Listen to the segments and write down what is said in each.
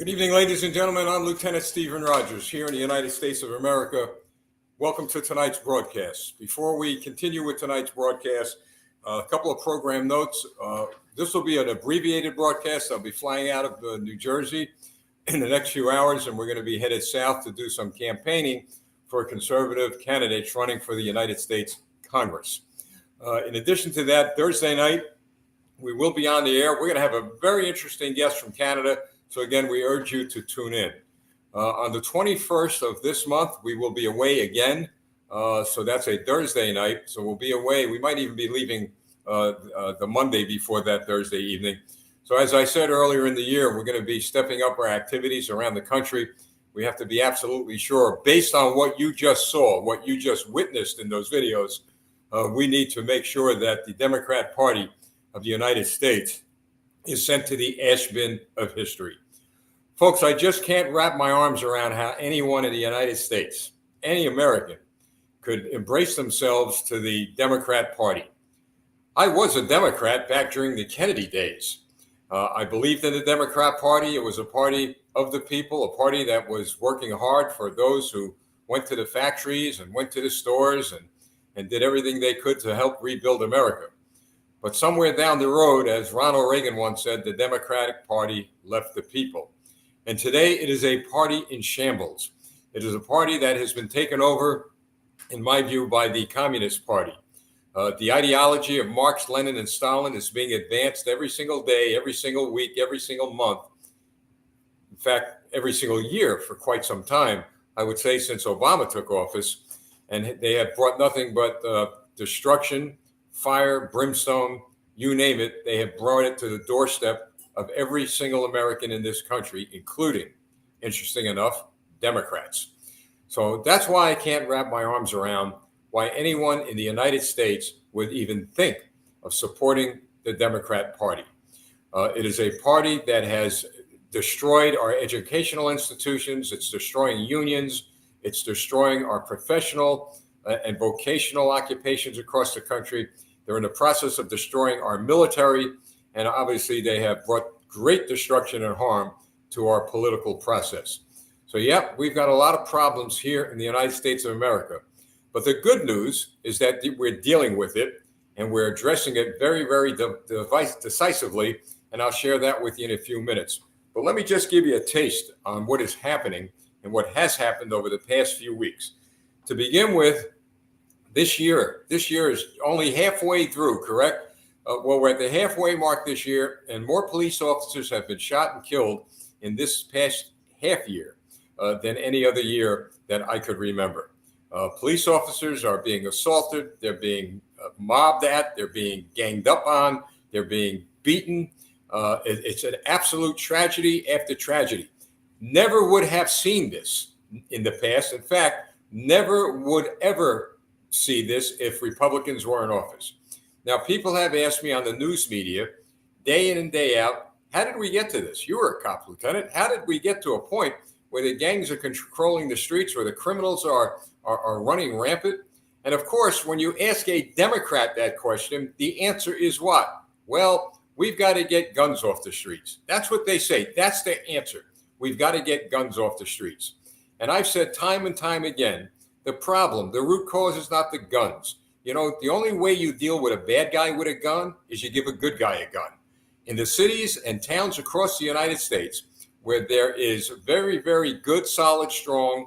Good evening, ladies and gentlemen. I'm Lieutenant Stephen Rogers here in the United States of America. Welcome to tonight's broadcast. Before we continue with tonight's broadcast, a couple of program notes. This will be an abbreviated broadcast. I'll be flying out of New Jersey in the next few hours, and we're going to be headed south to do some campaigning for conservative candidates running for the United States Congress. In addition to that, Thursday night, we will be on the air. We're going to have a very interesting guest from Canada. So again, we urge you to tune in. On the 21st of this month, we will be away again. So that's a Thursday night. So we'll be away. We might even be leaving the Monday before that Thursday evening. So as I said earlier in the year, we're going to be stepping up our activities around the country. We have to be absolutely sure, based on what you just saw, what you just witnessed in those videos, we need to make sure that the Democrat Party of the United States is sent to the ash bin of history. Folks, I just can't wrap my arms around how anyone in the United States, any American, could embrace themselves to the Democrat Party. I was a Democrat back during the Kennedy days. I believed in the Democrat Party. It was a party of the people, a party that was working hard for those who went to the factories and went to the stores and did everything they could to help rebuild America. But somewhere down the road, as Ronald Reagan once said, the Democratic Party left the people. And today it is a party in shambles. It is a party that has been taken over, in my view, by the Communist Party. The ideology of Marx, Lenin, and Stalin is being advanced every single day, every single week, every single month. In fact, every single year for quite some time, I would say, since Obama took office. And they have brought nothing but destruction, fire, brimstone, you name it. They have brought it to the doorstep of every single American in this country, including, interesting enough, Democrats. So that's why I can't wrap my arms around why anyone in the United States would even think of supporting the Democrat Party. It is a party that has destroyed our educational institutions. It's destroying unions. It's destroying our professional and vocational occupations across the country. They're in the process of destroying our military. And obviously, they have brought great destruction and harm to our political process. So, yeah, we've got a lot of problems here in the United States of America. But the good news is that we're dealing with it and we're addressing it very, very decisively. And I'll share that with you in a few minutes. But let me just give you a taste on what is happening and what has happened over the past few weeks. To begin with, this year is only halfway through, correct? Well, we're at the halfway mark this year, and more police officers have been shot and killed in this past half year than any other year that I could remember. Police officers are being assaulted. They're being mobbed at. They're being ganged up on. They're being beaten. It's an absolute tragedy after tragedy. Never would have seen this in the past. In fact, never would ever see this if Republicans were in office. Now, people have asked me on the news media day in and day out, how did we get to this? You were a cop, Lieutenant. How did we get to a point where the gangs are controlling the streets, where the criminals are running rampant? And of course, when you ask a Democrat that question, the answer is what? Well, we've got to get guns off the streets. That's what they say. That's the answer. We've got to get guns off the streets. And I've said time and time again, the problem, the root cause is not the guns. You know, the only way you deal with a bad guy with a gun is you give a good guy a gun. In the cities and towns across the United States, where there is very, very good, solid, strong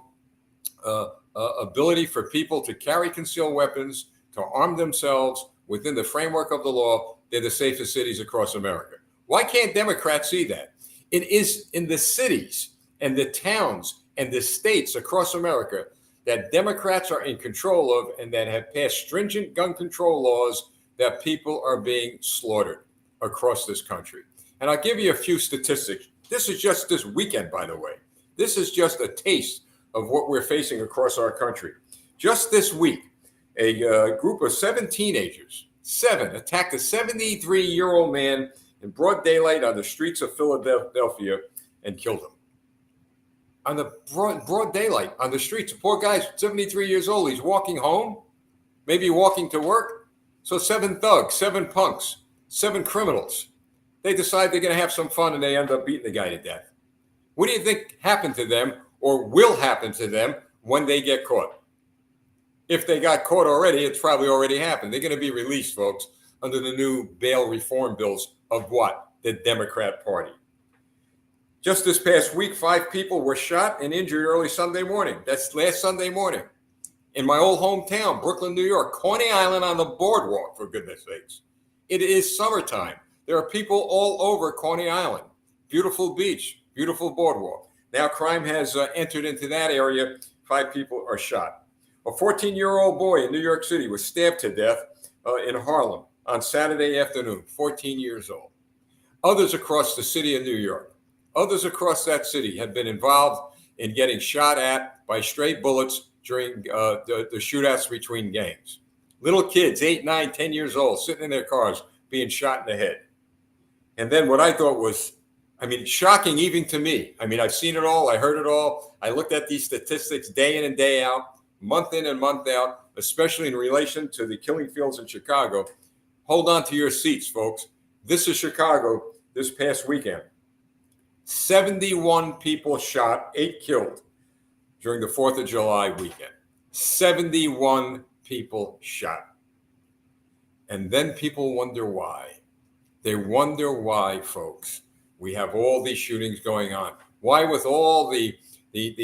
ability for people to carry concealed weapons, to arm themselves within the framework of the law, they're the safest cities across America. Why can't Democrats see that? It is in the cities and the towns and the states across America that Democrats are in control of and that have passed stringent gun control laws that people are being slaughtered across this country. And I'll give you a few statistics. This is just this weekend, by the way. This is just a taste of what we're facing across our country. Just this week, a group of 7 teenagers, attacked a 73-year-old man in broad daylight on the streets of Philadelphia and killed him. On the broad daylight on the streets. The poor guy's 73 years old. He's walking home, maybe walking to work. So 7 thugs, 7 punks, 7 criminals. They decide they're going to have some fun and they end up beating the guy to death. What do you think happened to them or will happen to them when they get caught? If they got caught already, it's probably already happened. They're going to be released, folks, under the new bail reform bills of what? The Democrat Party. Just this past week, 5 people were shot and injured early Sunday morning. That's last Sunday morning. In my old hometown, Brooklyn, New York, Coney Island on the boardwalk, for goodness sakes. It is summertime. There are people all over Coney Island. Beautiful beach, beautiful boardwalk. Now crime has entered into that area. 5 people are shot. A 14-year-old boy in New York City was stabbed to death in Harlem on Saturday afternoon, 14 years old. Others across the city of New York, others across that city have been involved in getting shot at by stray bullets during the shootouts between gangs. Little kids, 8, 9, 10 years old, sitting in their cars, being shot in the head. And then what I thought was, shocking even to me. I've seen it all. I heard it all. I looked at these statistics day in and day out, month in and month out, especially in relation to the killing fields in Chicago. Hold on to your seats, folks. This is Chicago this past weekend. 71 people shot, 8 killed during the 4th of July weekend. 71 people shot. And then people wonder why. They wonder why, folks, we have all these shootings going on. Why, with all the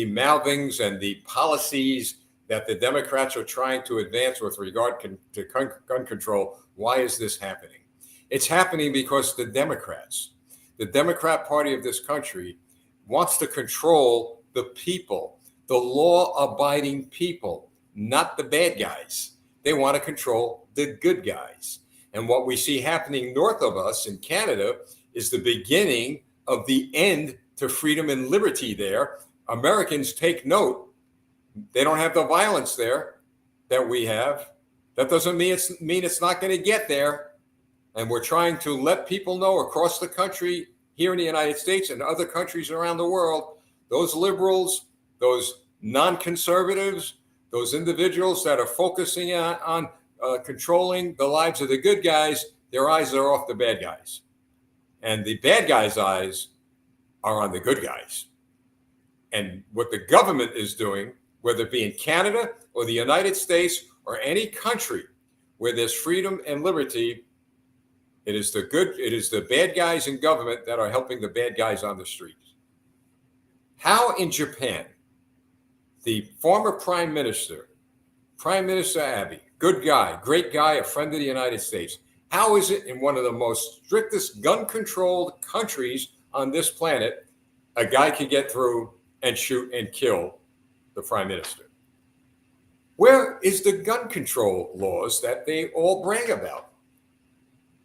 mouthings and the policies that the Democrats are trying to advance with regard to gun control, why is this happening? It's happening because the Democrats, the Democrat Party of this country, wants to control the people, the law-abiding people, not the bad guys. They want to control the good guys. And what we see happening north of us in Canada is the beginning of the end to freedom and liberty there. Americans, take note. They don't have the violence there that we have. That doesn't mean it's not going to get there. And we're trying to let people know across the country, here in the United States and other countries around the world, those liberals, those non-conservatives, those individuals that are focusing on controlling the lives of the good guys, their eyes are off the bad guys. And the bad guys' eyes are on the good guys. And what the government is doing, whether it be in Canada or the United States or any country where there's freedom and liberty, it is the bad guys in government that are helping the bad guys on the streets. How in Japan, the former Prime Minister Abe, good guy, great guy, a friend of the United States, how is it in one of the most strictest gun-controlled countries on this planet, a guy can get through and shoot and kill the Prime Minister? Where is the gun control laws that they all brag about?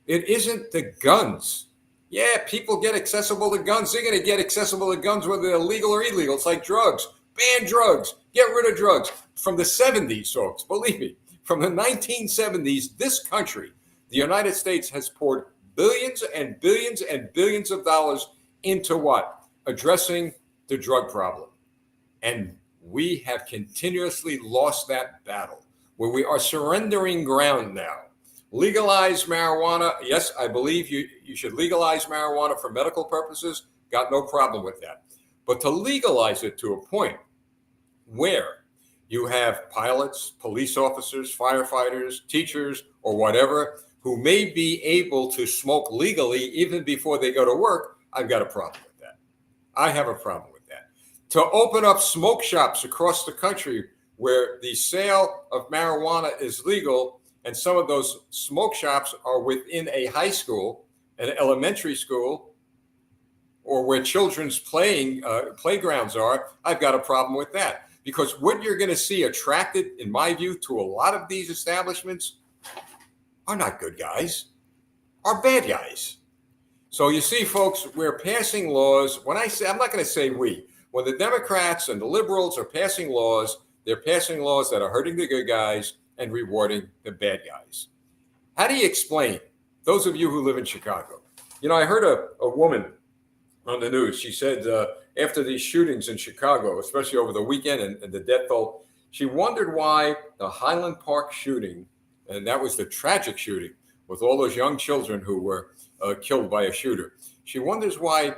It isn't the guns. Yeah, people get accessible to guns. They're going to get accessible to guns whether they're legal or illegal. It's like drugs. Ban drugs. Get rid of drugs. From the 70s, folks, believe me, from the 1970s, this country, the United States, has poured billions and billions and billions of dollars into what? Addressing the drug problem. And we have continuously lost that battle, where we are surrendering ground now. Legalize marijuana. Yes, I believe you should legalize marijuana for medical purposes. Got no problem with that. But to legalize it to a point where you have pilots, police officers, firefighters, teachers, or whatever, who may be able to smoke legally even before they go to work, I've got a problem with that. I have a problem with that. To open up smoke shops across the country where the sale of marijuana is legal, and some of those smoke shops are within a high school, an elementary school, or where children's playgrounds are, I've got a problem with that. Because what you're going to see attracted, in my view, to a lot of these establishments are not good guys, are bad guys. So you see, folks, we're passing laws. When I say, I'm not going to say we. When the Democrats and the liberals are passing laws, they're passing laws that are hurting the good guys and rewarding the bad guys. How do you explain, those of you who live in Chicago? You know, I heard a woman on the news. She said after these shootings in Chicago, especially over the weekend and the death toll, she wondered why the Highland Park shooting, and that was the tragic shooting with all those young children who were killed by a shooter. She wonders why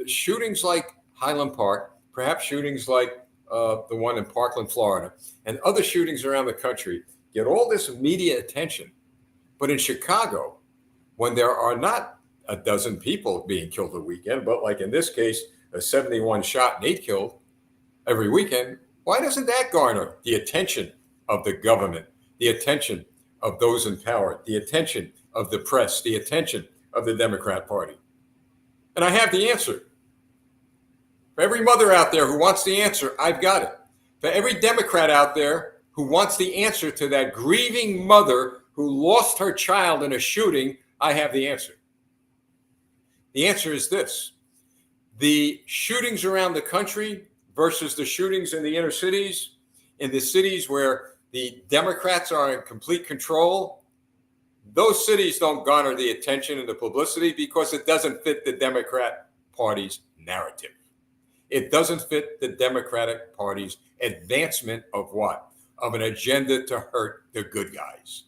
shootings like Highland Park, perhaps shootings like the one in Parkland, Florida, and other shootings around the country get all this media attention. But in Chicago, when there are not a dozen people being killed a weekend, but like in this case, a 71 shot and 8 killed every weekend, why doesn't that garner the attention of the government, the attention of those in power, the attention of the press, the attention of the Democrat Party? And I have the answer. For every mother out there who wants the answer, I've got it. For every Democrat out there who wants the answer to that grieving mother who lost her child in a shooting, I have the answer. The answer is this: the shootings around the country versus the shootings in the inner cities, in the cities where the Democrats are in complete control, those cities don't garner the attention and the publicity because it doesn't fit the Democrat Party's narrative. It doesn't fit the Democratic Party's advancement of what? Of an agenda to hurt the good guys.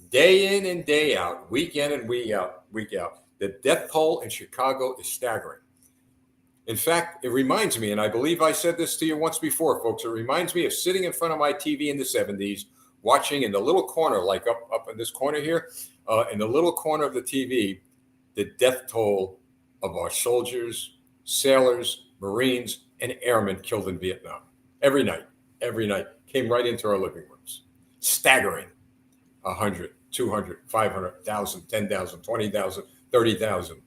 Day in and day out, week in and week out, the death toll in Chicago is staggering. In fact, it reminds me, and I believe I said this to you once before, folks, it reminds me of sitting in front of my TV in the 70s, watching in the little corner, like up in this corner here, in the little corner of the TV, the death toll of our soldiers, sailors, Marines, and airmen killed in Vietnam. Every night, came right into our living rooms. Staggering. 100, 200, 500, 1,000, 10,000, 20,000, 30,000.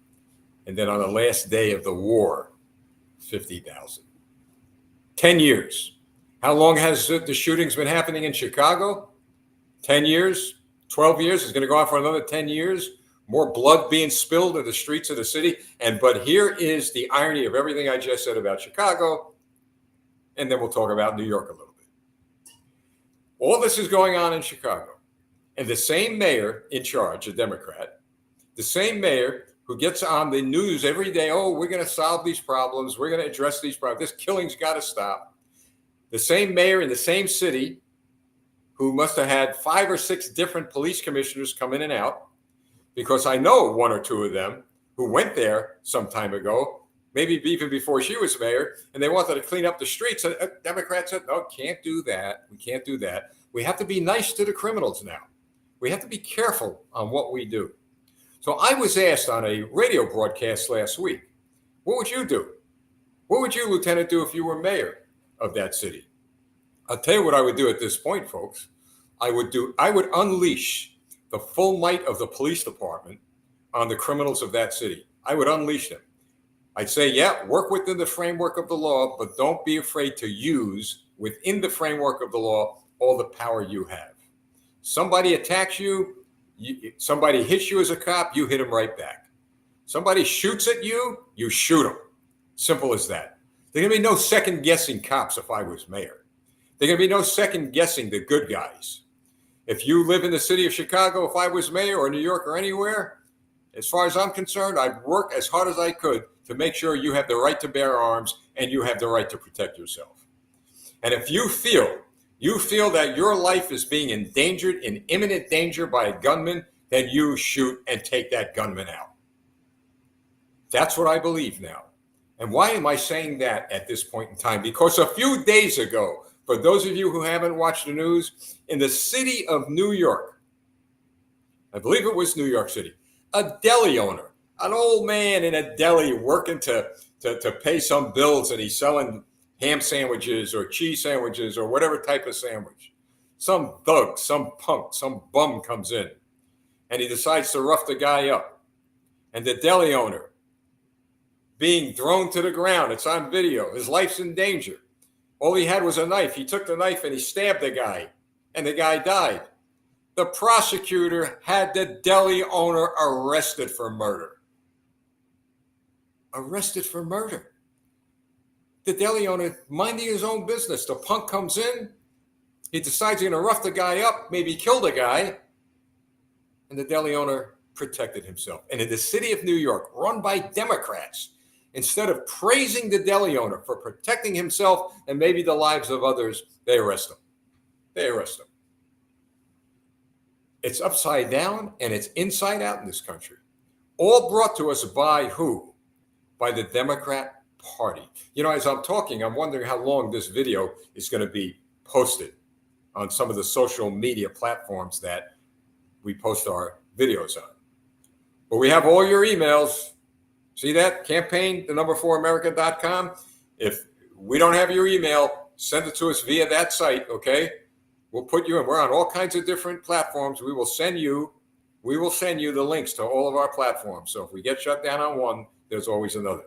And then on the last day of the war, 50,000. 10 years. How long has the shootings been happening in Chicago? 10 years? 12 years? It's going to go on for another 10 years. More blood being spilled in the streets of the city. But here is the irony of everything I just said about Chicago. And then we'll talk about New York a little bit. All this is going on in Chicago. And the same mayor in charge, a Democrat, the same mayor who gets on the news every day, oh, we're going to solve these problems. We're going to address these problems. This killing's got to stop. The same mayor in the same city who must have had 5 or 6 different police commissioners come in and out, because I know 1 or 2 of them who went there some time ago, maybe even before she was mayor, and they wanted to clean up the streets. And Democrats said, no, can't do that. We can't do that. We have to be nice to the criminals now. We have to be careful on what we do. So I was asked on a radio broadcast last week, what would you do? What would you, Lieutenant, do if you were mayor of that city? I'll tell you what I would do at this point, folks. I would unleash the full might of the police department on the criminals of that city. I would unleash them. I'd say, yeah, work within the framework of the law, but don't be afraid to use within the framework of the law all the power you have. Somebody attacks you, somebody hits you as a cop, you hit them right back. Somebody shoots at you, you shoot them. Simple as that. There's going to be no second guessing cops if I was mayor. There's going to be no second guessing the good guys. If you live in the city of Chicago, if I was mayor, or New York, or anywhere, as far as I'm concerned, I'd work as hard as I could to make sure you have the right to bear arms and you have the right to protect yourself. And if you feel that your life is being endangered, in imminent danger by a gunman, then you shoot and take that gunman out. That's what I believe now. And why am I saying that at this point in time? Because a few days ago, for those of you who haven't watched the news, in the city of New York, I believe it was New York City, a deli owner, an old man in a deli working to pay some bills, and he's selling ham sandwiches or cheese sandwiches or whatever type of sandwich. Some thug, some punk, some bum comes in, and he decides to rough the guy up. And the deli owner, being thrown to the ground, it's on video, his life's in danger. All he had was a knife. He took the knife and he stabbed the guy, and the guy died. The prosecutor had the deli owner arrested for murder. Arrested for murder. The deli owner minding his own business. The punk comes in. He decides he's going to rough the guy up, maybe kill the guy. And the deli owner protected himself. And in the city of New York, run by Democrats, instead of praising the deli owner for protecting himself and maybe the lives of others, they arrest him. It's upside down and it's inside out in this country. All brought to us by who? By the Democrat party. You know, as I'm talking, I'm wondering how long this video is going to be posted on some of the social media platforms that we post our videos on. But we have all your emails. See that? Campaign, the number 4America.com. If we don't have your email, send it to us via that site, okay? We'll put you in. We're on all kinds of different platforms. We will send you the links to all of our platforms. So if we get shut down on one, there's always another.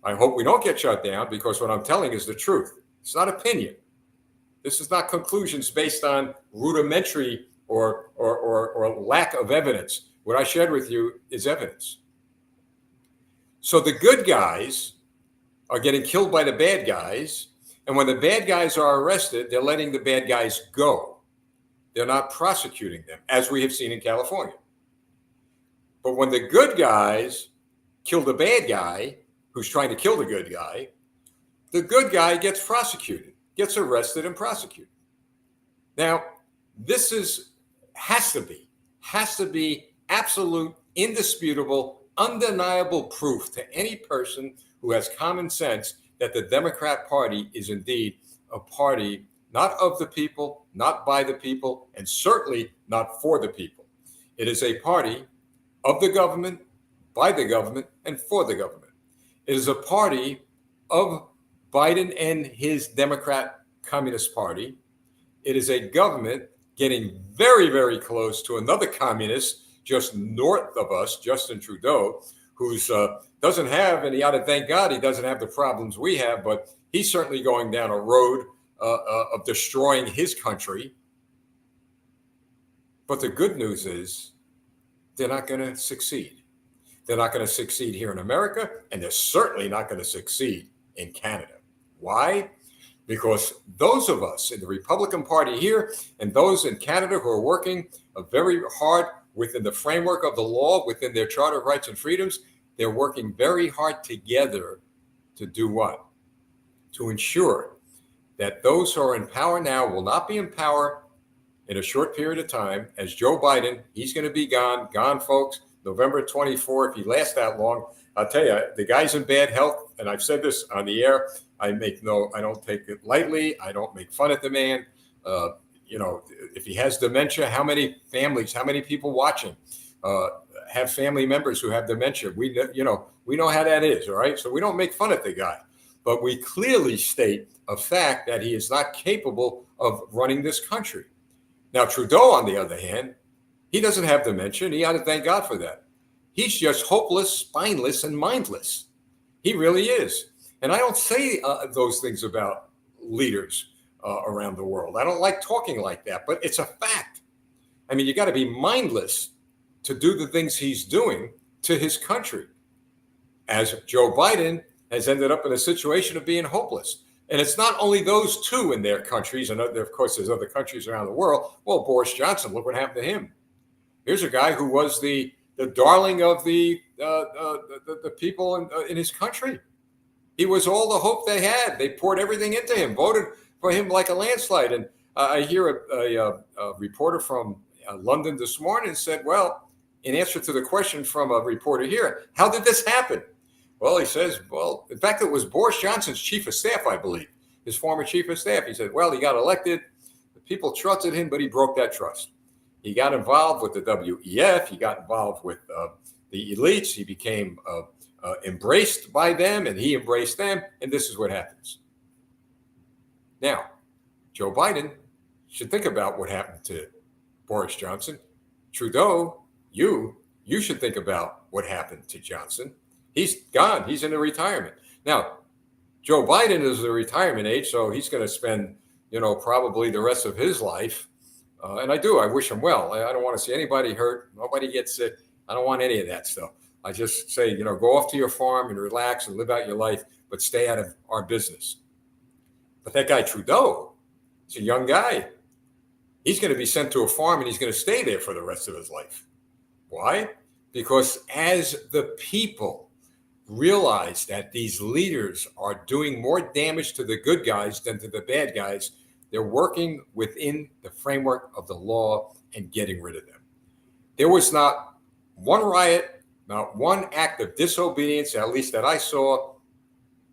I hope we don't get shut down, because what I'm telling is the truth. It's not opinion. This is not conclusions based on rudimentary or lack of evidence. What I shared with you is evidence. So the good guys are getting killed by the bad guys. And when the bad guys are arrested, they're letting the bad guys go. They're not prosecuting them, as we have seen in California. But when the good guys kill the bad guy who's trying to kill the good guy gets prosecuted, gets arrested and prosecuted. Now, this has to be absolute, indisputable, undeniable proof to any person who has common sense that the Democrat Party is indeed a party not of the people, not by the people, and certainly not for the people. It is a party of the government, by the government, and for the government. It is a party of Biden and his Democrat Communist Party. It is a government getting very, very close to another communist just north of us, Justin Trudeau, who's doesn't have, and he ought to thank God he doesn't have the problems we have, but he's certainly going down a road of destroying his country. But the good news is they're not going to succeed. They're not going to succeed here in America, and they're certainly not going to succeed in Canada. Why? Because those of us in the Republican Party here and those in Canada who are working very hard within the framework of the law, within their Charter of Rights and Freedoms, they're working very hard together to do what? To ensure that those who are in power now will not be in power in a short period of time. As Joe Biden, he's going to be gone, folks, November 24. If he lasts that long, I'll tell you, the guy's in bad health, and I've said this on the air. I don't take it lightly. I don't make fun of the man. If he has dementia, how many families, how many people watching have family members who have dementia? We know how that is, all right? So we don't make fun of the guy, but we clearly state a fact that he is not capable of running this country. Now, Trudeau, on the other hand, he doesn't have dementia, and he ought to thank God for that. He's just hopeless, spineless, and mindless. He really is. And I don't say those things about leaders around the world. I don't like talking like that, but it's a fact. I mean, you got to be mindless to do the things he's doing to his country, as Joe Biden has ended up in a situation of being hopeless. And it's not only those two in their countries, and of course there's other countries around the world. Well, Boris Johnson, look what happened to him. Here's a guy who was the darling of the people in his country. He was all the hope they had. They poured everything into him, voted for him like a landslide. And I hear a reporter from London this morning said, well, in answer to the question from a reporter here, how did this happen? Well, he says, in fact, it was Boris Johnson's chief of staff, I believe, his former chief of staff. He said, well, he got elected. The people trusted him, but he broke that trust. He got involved with the WEF. He got involved with the elites. He became embraced by them, and he embraced them. And this is what happens. Now, Joe Biden should think about what happened to Boris Johnson. Trudeau, you should think about what happened to Johnson. He's gone. He's in a retirement. Now, Joe Biden is the retirement age, so he's going to spend, probably the rest of his life. And I wish him well. I don't want to see anybody hurt. Nobody gets sick. I don't want any of that stuff. I just say, go off to your farm and relax and live out your life, but stay out of our business. But that guy Trudeau, he's a young guy. He's going to be sent to a farm and he's going to stay there for the rest of his life. Why? Because as the people realize that these leaders are doing more damage to the good guys than to the bad guys, they're working within the framework of the law and getting rid of them. There was not one riot not one act of disobedience, at least that I saw,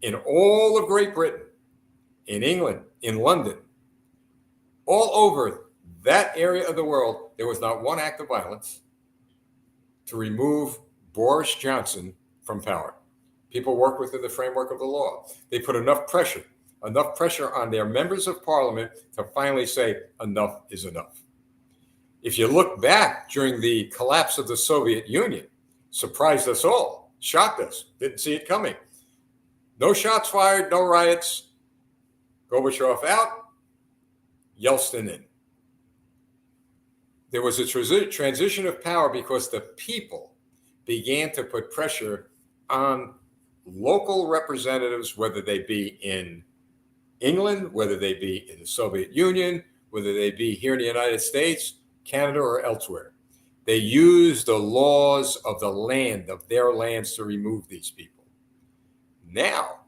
in all of Great Britain, in England, in London, all over that area of the world, there was not one act of violence to remove Boris Johnson from power. People work within the framework of the law. They put enough pressure on their members of parliament to finally say enough is enough. If you look back during the collapse of the Soviet Union, surprised us all, shocked us, didn't see it coming. No shots fired, no riots. Gorbachev out, Yeltsin in. There was a transition of power because the people began to put pressure on local representatives, whether they be in England, whether they be in the Soviet Union, whether they be here in the United States, Canada, or elsewhere. They used the laws of the land, of their lands, to remove these people. Now,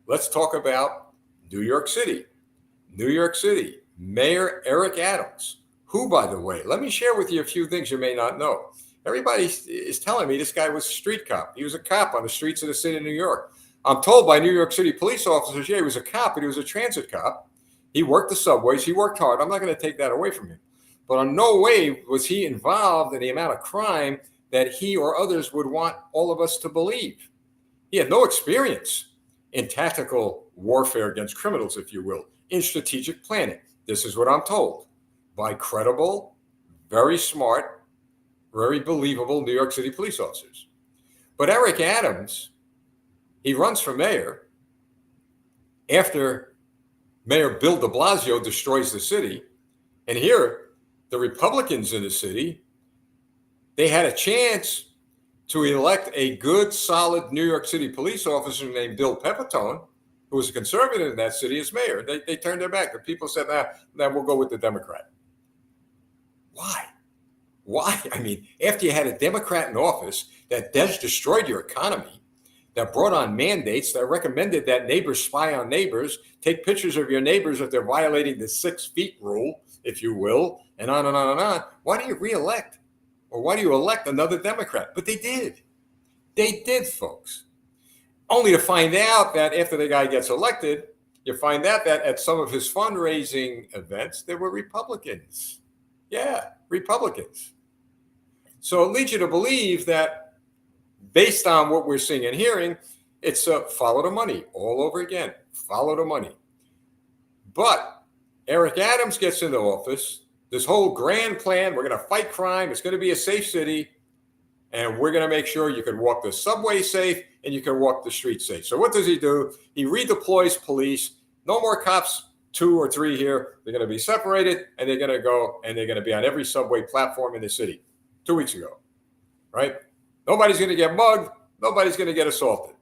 let's talk about New York City. New York City, Mayor Eric Adams, who, by the way, let me share with you a few things you may not know. Everybody is telling me this guy was a street cop. He was a cop on the streets of the city of New York. I'm told by New York City police officers, yeah, he was a cop, but he was a transit cop. He worked the subways. He worked hard. I'm not going to take that away from him. But in no way was he involved in the amount of crime that he or others would want all of us to believe. He had no experience in tactical warfare against criminals, if you will, in strategic planning. This is what I'm told by credible, very smart, very believable New York City police officers. But Eric Adams, he runs for mayor after Mayor Bill de Blasio destroys the city. And here, the Republicans in the city, they had a chance to elect a good, solid New York City police officer named Bill Pepitone, who was a conservative in that city, as mayor. They turned their back. The people said, nah, we'll go with the Democrat. Why? Why? I mean, after you had a Democrat in office that destroyed your economy, that brought on mandates, that recommended that neighbors spy on neighbors, take pictures of your neighbors if they're violating the 6 feet rule, if you will, and on and on and on. Why do you reelect? Or why do you elect another Democrat? But they did. They did, folks. Only to find out that after the guy gets elected, you find out that at some of his fundraising events, there were Republicans. Yeah, Republicans. So it leads you to believe that based on what we're seeing and hearing, it's follow the money all over again. Follow the money. But Eric Adams gets into office. This whole grand plan, we're going to fight crime. It's going to be a safe city. And we're going to make sure you can walk the subway safe and you can walk the street safe. So what does he do? He redeploys police. No more cops, 2 or 3 here. They're going to be separated and they're going to go and they're going to be on every subway platform in the city. 2 weeks ago, right? Nobody's going to get mugged. Nobody's going to get assaulted.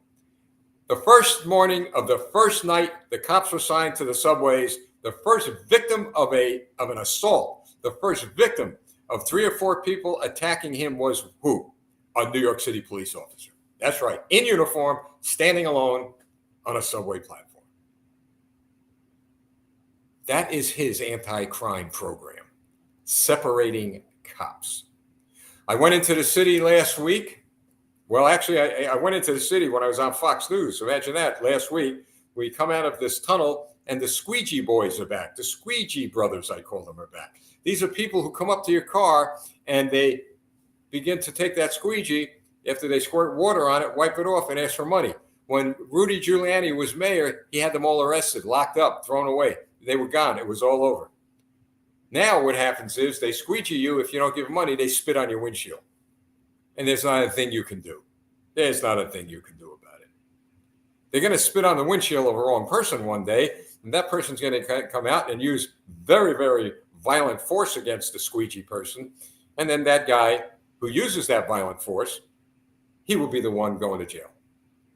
The first morning of the first night, the cops were assigned to the subways. The first victim of an assault, the first victim of 3 or 4 people attacking him was who? A New York City police officer. That's right, in uniform, standing alone on a subway platform. That is his anti-crime program, separating cops. I went into the city last week. Well, actually, I went into the city when I was on Fox News. Imagine that. Last week, we come out of this tunnel and the squeegee boys are back. The squeegee brothers, I call them, are back. These are people who come up to your car and they begin to take that squeegee. After they squirt water on it, wipe it off and ask for money. When Rudy Giuliani was mayor, he had them all arrested, locked up, thrown away. They were gone. It was all over. Now what happens is they squeegee you. If you don't give money, they spit on your windshield. And there's not a thing you can do. There's not a thing you can do about it. They're going to spit on the windshield of a wrong person one day, and that person's going to come out and use very, very violent force against the squeegee person. And then that guy who uses that violent force, he will be the one going to jail,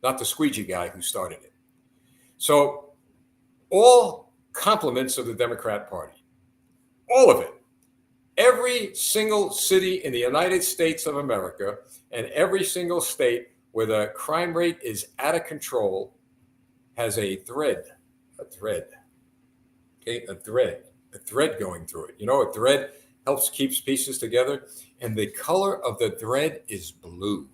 not the squeegee guy who started it. So all compliments of the Democrat Party, all of it. Every single city in the United States of America and every single state where the crime rate is out of control has a thread going through it. You know, a thread keeps pieces together, and the color of the thread is blue.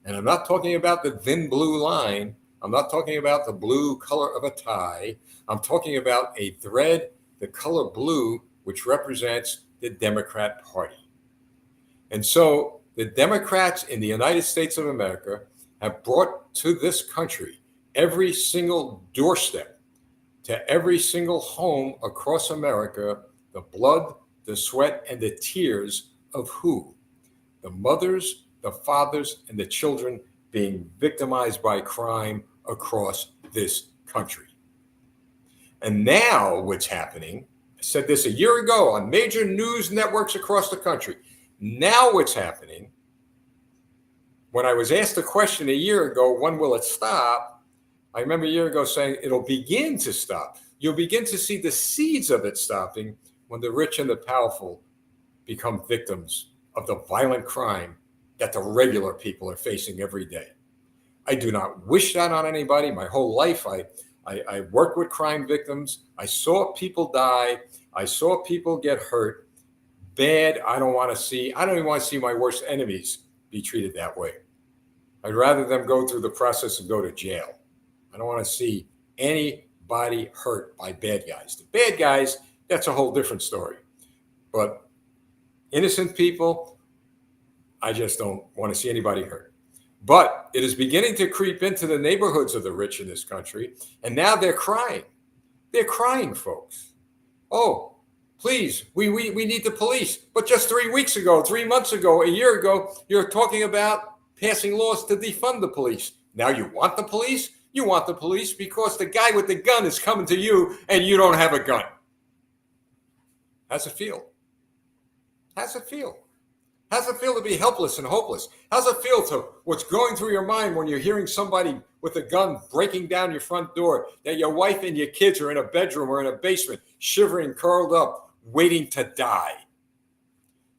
And I'm not talking about the thin blue line. I'm not talking about the blue color of a tie. I'm talking about a thread, the color blue, which represents the Democrat Party. And so the Democrats in the United States of America have brought to this country every single doorstep, to every single home across America, the blood, the sweat, and the tears of who? The mothers, the fathers, and the children being victimized by crime across this country. And now what's happening, I said this a year ago on major news networks across the country. Now what's happening, when I was asked the question a year ago, when will it stop? I remember a year ago saying it'll begin to stop. You'll begin to see the seeds of it stopping when the rich and the powerful become victims of the violent crime that the regular people are facing every day. I do not wish that on anybody. My whole life, I worked with crime victims. I saw people die. I saw people get hurt. Bad. I don't even want to see my worst enemies be treated that way. I'd rather them go through the process and go to jail. I don't want to see anybody hurt by bad guys. The bad guys, that's a whole different story. But innocent people, I just don't want to see anybody hurt. But it is beginning to creep into the neighborhoods of the rich in this country. And now they're crying. They're crying, folks. Oh, please, we need the police. But just 3 weeks ago, 3 months ago, a year ago, you're talking about passing laws to defund the police. Now you want the police? You want the police because the guy with the gun is coming to you and you don't have a gun. How's it feel? How's it feel? How's it feel to be helpless and hopeless? How's it feel to what's going through your mind when you're hearing somebody with a gun breaking down your front door, that your wife and your kids are in a bedroom or in a basement, shivering, curled up, waiting to die?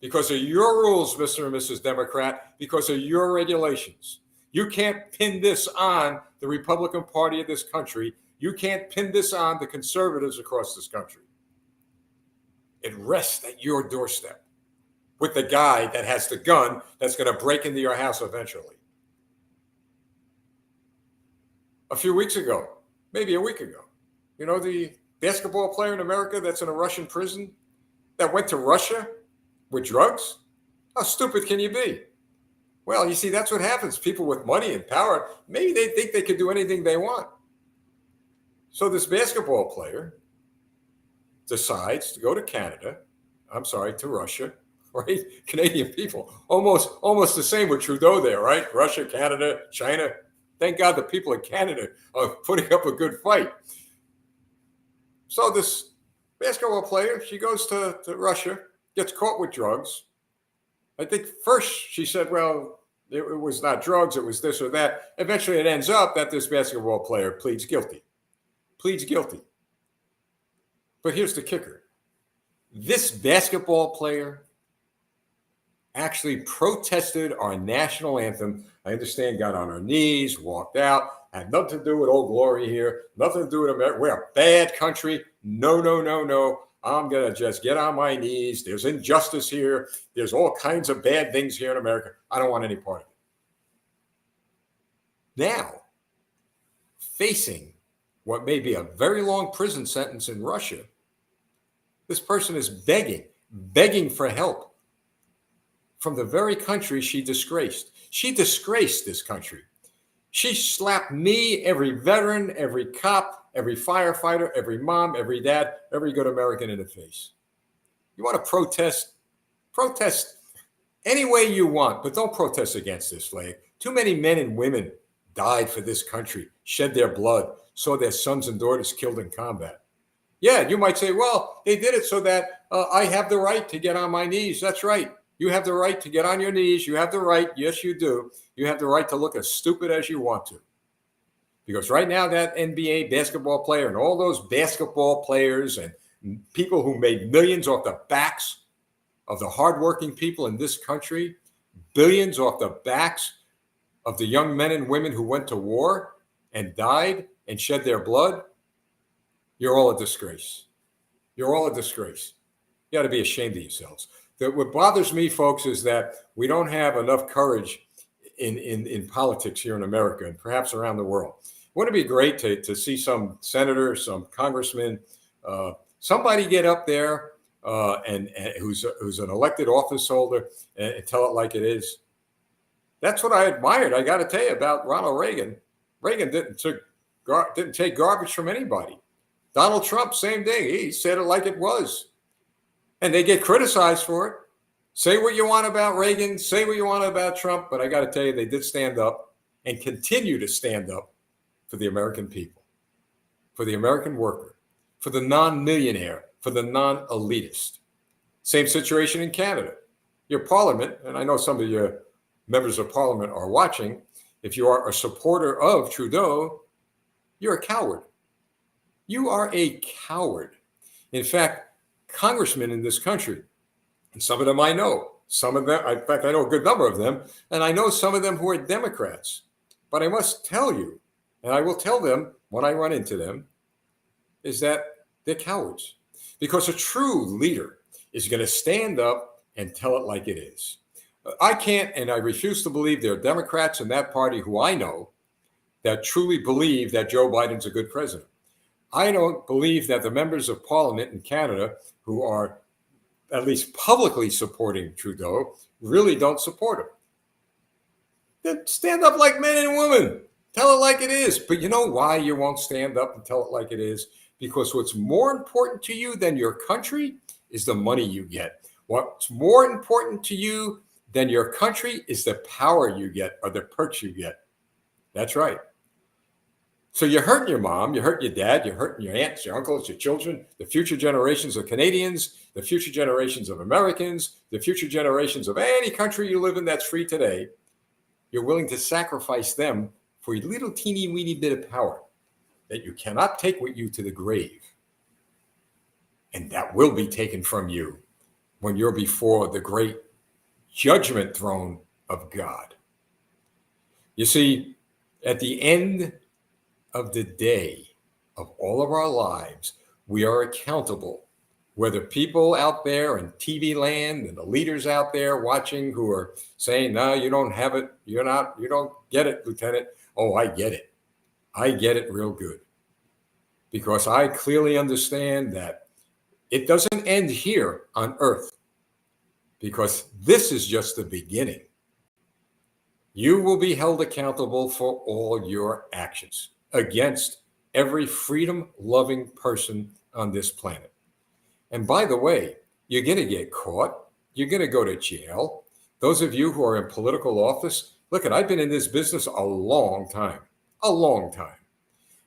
Because of your rules, Mr. and Mrs. Democrat, because of your regulations. You can't pin this on the Republican Party of this country. You can't pin this on the conservatives across this country. It rests at your doorstep with the guy that has the gun that's going to break into your house eventually. A few weeks ago, maybe a week ago, you know, the basketball player in America that's in a Russian prison that went to Russia with drugs? How stupid can you be? Well, you see, that's what happens. People with money and power, maybe they think they can do anything they want. So this basketball player decides to go to to Russia, right? Canadian people, almost the same with Trudeau there, right? Russia, Canada, China. Thank God the people in Canada are putting up a good fight. So this basketball player, she goes to Russia, gets caught with drugs. I think first she said, well, it was not drugs, it was this or that. Eventually it ends up that this basketball player pleads guilty. But here's the kicker. This basketball player actually protested our national anthem. I understand, got on her knees, walked out, had nothing to do with Old Glory here, nothing to do with America. We're a bad country. No. I'm going to just get on my knees. There's injustice here. There's all kinds of bad things here in America. I don't want any part of it. Now, facing what may be a very long prison sentence in Russia, this person is begging for help from the very country she disgraced. She disgraced this country. She slapped me, every veteran, every cop, every firefighter, every mom, every dad, every good American in the face. You want to protest? Protest any way you want, but don't protest against this flag. Too many men and women died for this country, shed their blood, saw their sons and daughters killed in combat. Yeah, you might say, well, they did it so that I have the right to get on my knees. That's right. You have the right to get on your knees. You have the right. Yes, you do. You have the right to look as stupid as you want to. Because right now, that NBA basketball player and all those basketball players and people who made millions off the backs of the hardworking people in this country, billions off the backs of the young men and women who went to war and died and shed their blood, you're all a disgrace. You're all a disgrace. You ought to be ashamed of yourselves. What bothers me, folks, is that we don't have enough courage in politics here in America and perhaps around the world. Wouldn't it be great to see some senator, some congressman, somebody get up there and who's an elected office holder and tell it like it is? That's what I admired. I got to tell you about Ronald Reagan. Reagan didn't take garbage from anybody. Donald Trump, same thing. He said it like it was. And they get criticized for it. Say what you want about Reagan, say what you want about Trump, but I got to tell you, they did stand up and continue to stand up for the American people, for the American worker, for the non-millionaire, for the non-elitist. Same situation in Canada. Your parliament, and I know some of your members of parliament are watching, if you are a supporter of Trudeau, you're a coward. You are a coward. In fact, congressmen in this country, and some of them I know, some of them, in fact, I know a good number of them, and I know some of them who are Democrats. But I must tell you, and I will tell them when I run into them, is that they're cowards. Because a true leader is going to stand up and tell it like it is. I can't, and I refuse to believe there are Democrats in that party who I know that truly believe that Joe Biden's a good president. I don't believe that the members of parliament in Canada who are at least publicly supporting Trudeau really don't support him. Then stand up like men and women. Tell it like it is. But you know why you won't stand up and tell it like it is? Because what's more important to you than your country is the money you get. What's more important to you than your country is the power you get or the perks you get. That's right. So you're hurting your mom, you're hurting your dad, you're hurting your aunts, your uncles, your children, the future generations of Canadians, the future generations of Americans, the future generations of any country you live in that's free today. You're willing to sacrifice them for a little teeny weeny bit of power that you cannot take with you to the grave. And that will be taken from you when you're before the great judgment throne of God. You see, at the end of the day of all of our lives, we are accountable. Whether people out there in TV land and the leaders out there watching who are saying, no, you don't have it. You don't get it, Lieutenant. Oh, I get it. I get it real good. Because I clearly understand that it doesn't end here on earth. Because this is just the beginning. You will be held accountable for all your actions against every freedom-loving person on this planet. And by the way, you're going to get caught. You're going to go to jail. Those of you who are in political office, look, I've been in this business a long time.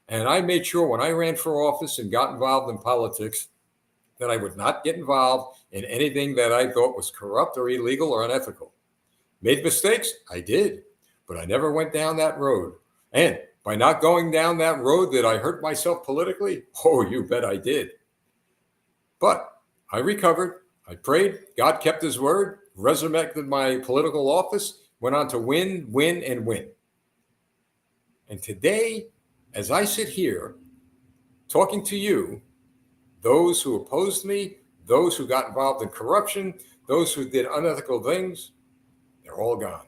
And I made sure when I ran for office and got involved in politics that I would not get involved in anything that I thought was corrupt or illegal or unethical. Made mistakes? I did. But I never went down that road. And by not going down that road, did I hurt myself politically? Oh, you bet I did. But I recovered. I prayed. God kept his word, resurrected my political office, went on to win, and win. And today, as I sit here talking to you, those who opposed me, those who got involved in corruption, those who did unethical things, they're all gone.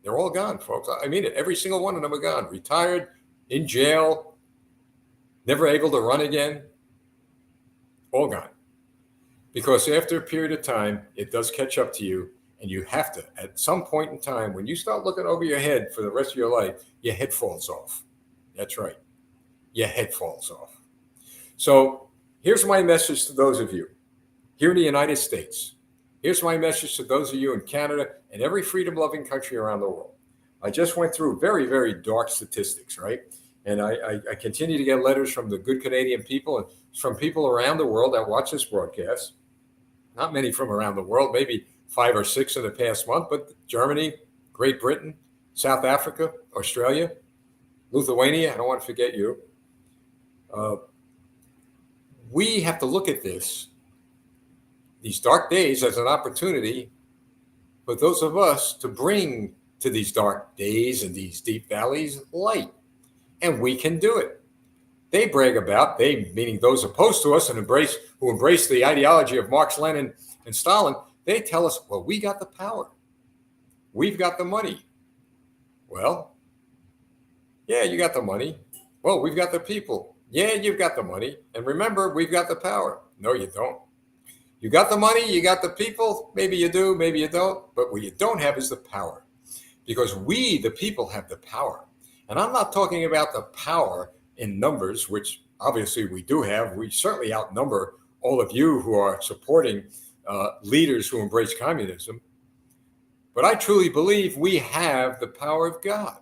They're all gone, folks. I mean it. Every single one of them are gone. Retired, in jail, never able to run again. All gone. Because after a period of time, it does catch up to you. And you have to, at some point in time, when you start looking over your head for the rest of your life, your head falls off. That's right. Your head falls off. So here's my message to those of you here in the United States. Here's my message to those of you in Canada and every freedom-loving country around the world. I just went through very, very dark statistics, right? And I continue to get letters from the good Canadian people and from people around the world that watch this broadcast. Not many from around the world, maybe 5 or 6 in the past month, but Germany, Great Britain, South Africa, Australia, Lithuania, I don't want to forget you. We have to look at these dark days as an opportunity for those of us to bring to these dark days and these deep valleys light. And we can do it. They brag about, they meaning those opposed to us and who embrace the ideology of Marx, Lenin, and Stalin, they tell us, well, we got the power. We've got the money. Well, yeah, you got the money. Well, we've got the people. Yeah, you've got the money. And remember, we've got the power. No, you don't. You got the money, you got the people. Maybe you do, maybe you don't. But what you don't have is the power. Because we, the people, have the power. And I'm not talking about the power in numbers, which obviously we do have. We certainly outnumber all of you who are supporting leaders who embrace communism. But I truly believe we have the power of God.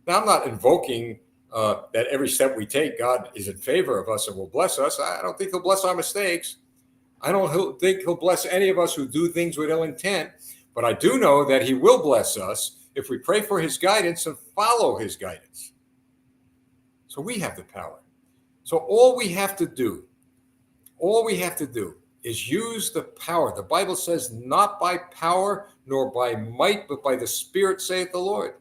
Now, I'm not invoking that every step we take, God is in favor of us and will bless us. I don't think he'll bless our mistakes. I don't think he'll bless any of us who do things with ill intent. But I do know that he will bless us if we pray for his guidance and follow his guidance. So we have the power. So all we have to do is use the power. The Bible says, not by power nor by might, but by the Spirit, saith the Lord.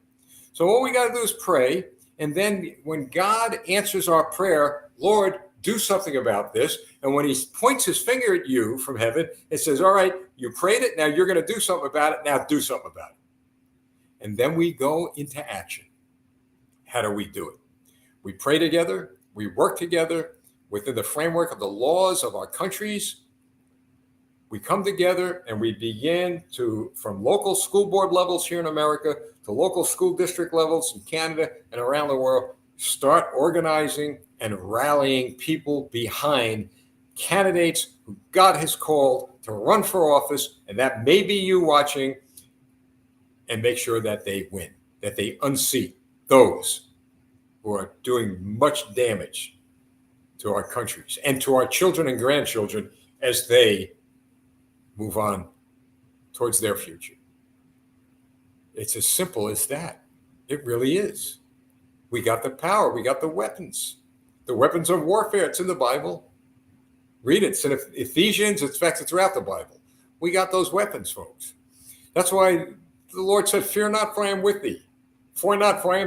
So all we got to do is pray. And then when God answers our prayer, Lord, do something about this. And when he points his finger at you from heaven, it says, all right, you prayed it. Now you're going to do something about it. Now do something about it. And then we go into action. How do we do it? We pray together. We work together within the framework of the laws of our countries. We come together and we begin to, from local school board levels here in America to local school district levels in Canada and around the world, start organizing and rallying people behind candidates who God has called to run for office. And that may be you watching, and make sure that they win, that they unseat those who are doing much damage to our countries and to our children and grandchildren as they move on towards their future. It's as simple as that. It really is. We got the power. We got the weapons of warfare. It's in the Bible. Read it. It's in Ephesians. In fact, it's throughout the Bible. We got those weapons, folks. That's why the Lord said, fear not, for I am with thee. Fear not, for I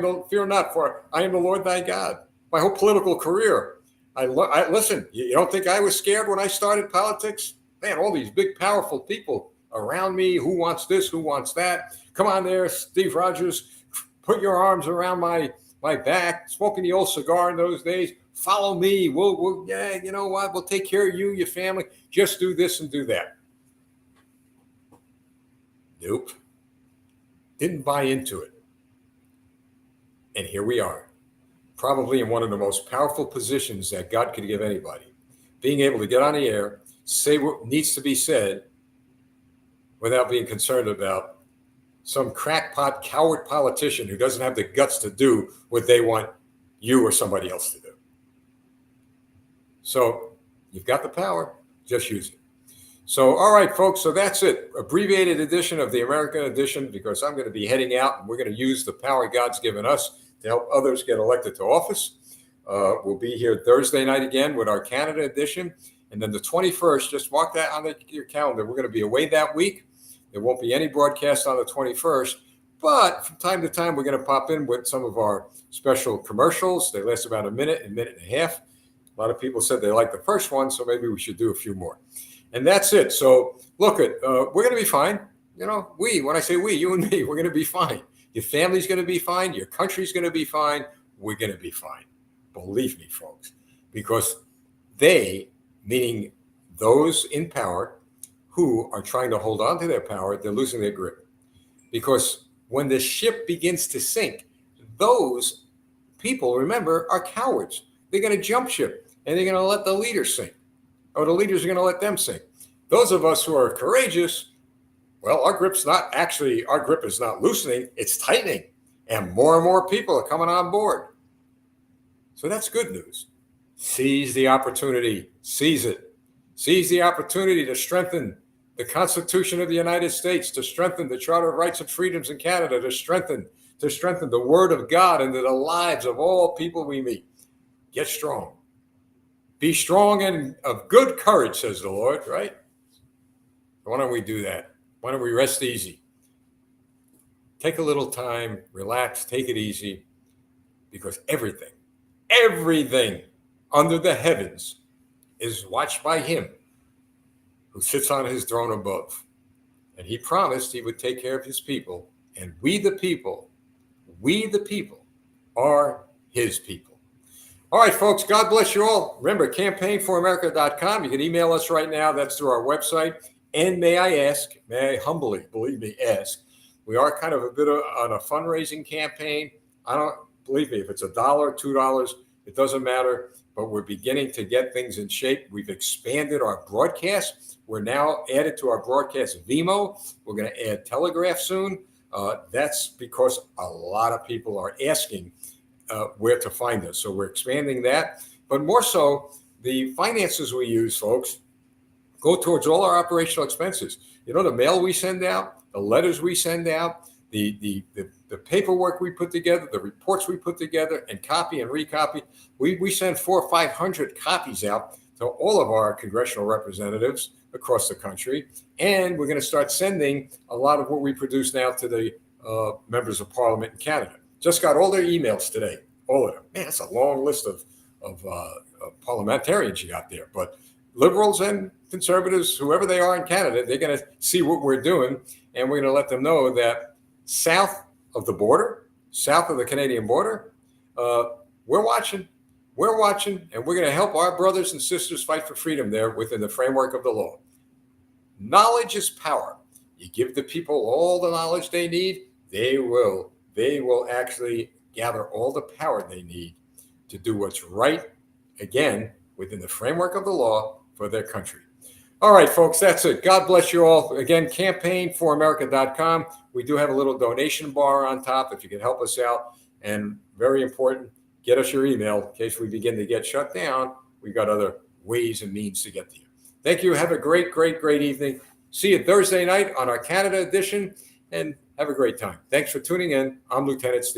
am the Lord thy God. My whole political career, I listen, you don't think I was scared when I started politics? Man, all these big, powerful people around me. Who wants this? Who wants that? Come on there, Steve Rogers. Put your arms around my back. Smoking the old cigar in those days. Follow me. We'll yeah, you know what? We'll take care of you, your family. Just do this and do that. Nope. Didn't buy into it. And here we are, probably in one of the most powerful positions that God could give anybody. Being able to get on the air, say what needs to be said without being concerned about some crackpot, coward politician who doesn't have the guts to do what they want you or somebody else to do. So you've got the power, just use it. So, all right, folks, so that's it. Abbreviated edition of the American edition, because I'm going to be heading out and we're going to use the power God's given us to help others get elected to office. We'll be here Thursday night again with our Canada edition. And then the 21st, just mark that on your calendar. We're going to be away that week. There won't be any broadcast on the 21st. But from time to time, we're going to pop in with some of our special commercials. They last about a minute and a half. A lot of people said they liked the first one, so maybe we should do a few more. And that's it. So look, we're going to be fine. You know, when I say we, you and me, we're going to be fine. Your family's going to be fine. Your country's going to be fine. We're going to be fine. Believe me, folks, because they, meaning those in power who are trying to hold on to their power, they're losing their grip. Because when the ship begins to sink, those people, remember, are cowards. They're going to jump ship and they're going to let the leaders sink, or the leaders are going to let them sink. Those of us who are courageous, well, our grip is not loosening, it's tightening. And more people are coming on board. So that's good news. Seize the opportunity. Seize it. Seize the opportunity to strengthen the Constitution of the United States, to strengthen the Charter of Rights and Freedoms in Canada, to strengthen the Word of God into the lives of all people we meet. Get strong. Be strong and of good courage, says the Lord, right? Why don't we do that? Why don't we rest easy? Take a little time, relax, take it easy, because everything under the heavens is watched by him who sits on his throne above. And he promised he would take care of his people. And we, the people, We, the people, are his people. All right, folks, God bless you all. Remember, campaignforamerica.com. You can email us right now. That's through our website. And may I humbly, believe me, ask, we are kind of a bit on a fundraising campaign. I don't, believe me, if it's $1, $2, it doesn't matter, but we're beginning to get things in shape. We've expanded our broadcast. We're now added to our broadcast Vimo. We're going to add Telegraph soon. That's because a lot of people are asking where to find us. So we're expanding that. But more so, the finances we use, folks, go towards all our operational expenses. You know, the mail we send out, the letters we send out, the paperwork we put together, the reports we put together and copy and recopy. We send 400 or 500 copies out to all of our congressional representatives across the country. And we're going to start sending a lot of what we produce now to the members of parliament in Canada. Just got all their emails today, all of them. Man, that's a long list of parliamentarians you got there. But liberals and conservatives, whoever they are in Canada, they're going to see what we're doing. And we're going to let them know that south of the border, south of the Canadian border, we're watching. We're watching, and we're going to help our brothers and sisters fight for freedom there within the framework of the law. Knowledge is power. You give the people all the knowledge they need, they will actually gather all the power they need to do what's right, again, within the framework of the law for their country. All right, folks, that's it. God bless you all. Again, campaignforamerica.com. We do have a little donation bar on top if you can help us out. And very important, get us your email in case we begin to get shut down. We've got other ways and means to get to you. Thank you. Have a great, great, great evening. See you Thursday night on our Canada edition, and have a great time. Thanks for tuning in. I'm Lieutenant Steve.